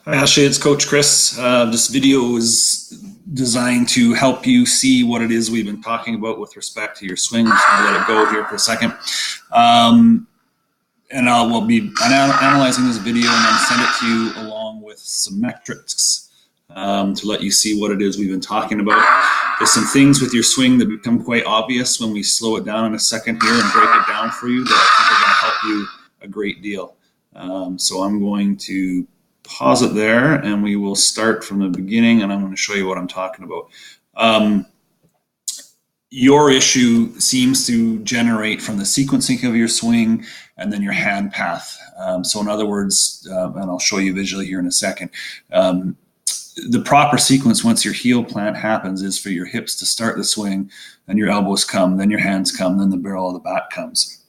Hi Ashley, it's Coach Chris. This video is designed to help you see what it is we've been talking about with respect to your swing. I'm just going to let it go here for a second. And we'll be analyzing this video and then send it to you along with some metrics to let you see what it is we've been talking about. There's some things with your swing that become quite obvious when we slow it down in a second here and break it down for you that I think are going to help you a great deal. So I'm going to pause it there and we will start from the beginning, and I'm going to show you what I'm talking about. Your issue seems to generate from the sequencing of your swing and then your hand path. So in other words, and I'll show you visually here in a second, the proper sequence once your heel plant happens is for your hips to start the swing, then your elbows come, then your hands come, then the barrel of the bat comes.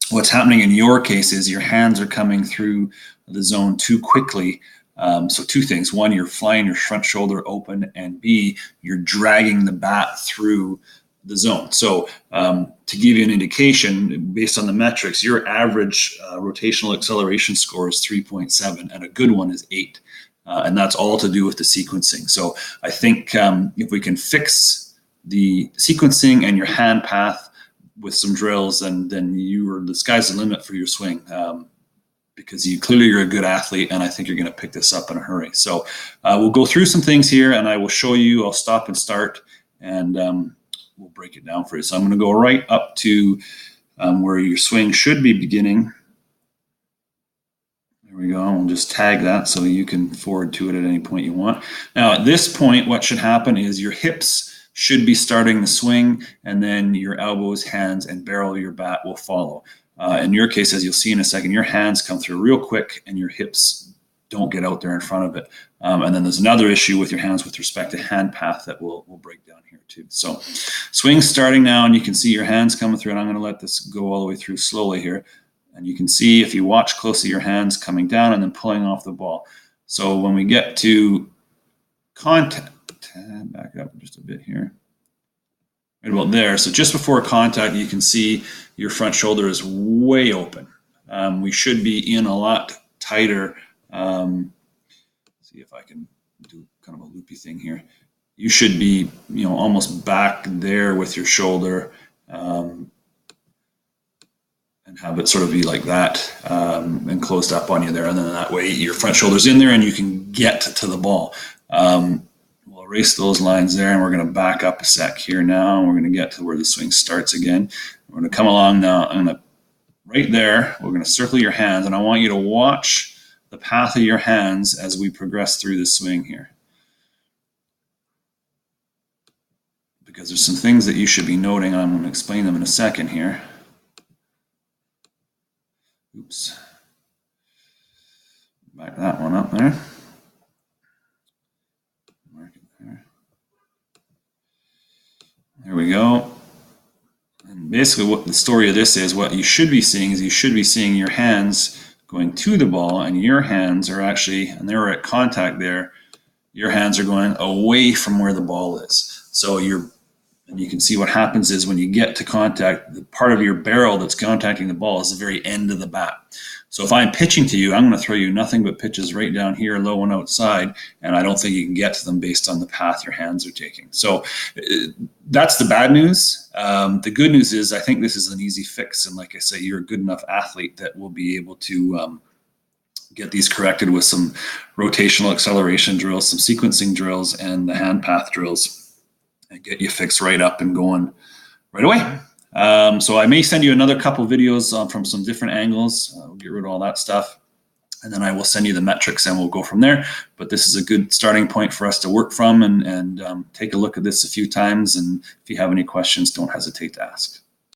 What's happening in your case is your hands are coming through the zone too quickly. So two things. One, you're flying your front shoulder open, and B, you're dragging the bat through the zone. So to give you an indication, based on the metrics, your average rotational acceleration score is 3.7 and a good one is 8. And that's all to do with the sequencing. So I think if we can fix the sequencing and your hand path with some drills, then the sky's the limit for your swing, because you're a good athlete, and I think you're going to pick this up in a hurry. So we'll go through some things here, and I will show you. I'll stop and start, and we'll break it down for you. So I'm going to go right up to where your swing should be beginning. There we go. We'll just tag that so you can forward to it at any point you want. Now at this point, what should happen is your hips should be starting the swing, and then your elbows, hands, and barrel of your bat will follow. In your case, as you'll see in a second, your hands come through real quick and your hips don't get out there in front of it. And then there's another issue with your hands with respect to hand path that we'll break down here too. So swing starting now, and you can see your hands coming through, and I'm going to let this go all the way through slowly here. And you can see, if you watch closely, your hands coming down and then pulling off the ball. So when we get to contact, back up just a bit here. Right about there. So just before contact, you can see your front shoulder is way open. We should be in a lot tighter. See if I can do kind of a loopy thing here. You should be, almost back there with your shoulder, and have it sort of be like that, and closed up on you there. And then that way your front shoulder's in there and you can get to the ball. We'll erase those lines there, and we're going to back up a sec here now, and we're going to get to where the swing starts again. We're going to come along now. I'm going to, right there, we're going to circle your hands, and I want you to watch the path of your hands as we progress through the swing here, because there's some things that you should be noting, and I'm going to explain them in a second here. Oops. Back that one up there. Mark it there. There we go. And basically what the story of this is, what you should be seeing is you should be seeing your hands going to the ball, and your hands are actually, and they're at contact there, your hands are going away from where the ball is. So and you can see what happens is when you get to contact, the part of your barrel that's contacting the ball is the very end of the bat. So if I'm pitching to you, I'm going to throw you nothing but pitches right down here, low and outside, and I don't think you can get to them based on the path your hands are taking. So that's the bad news. The good news is I think this is an easy fix, and like I say, you're a good enough athlete that will be able to get these corrected with some rotational acceleration drills, some sequencing drills, and the hand path drills, and get you fixed right up and going right away. So I may send you another couple videos from some different angles. We'll get rid of all that stuff, and then I will send you the metrics, and we'll go from there. But this is a good starting point for us to work from, and take a look at this a few times. And if you have any questions, don't hesitate to ask.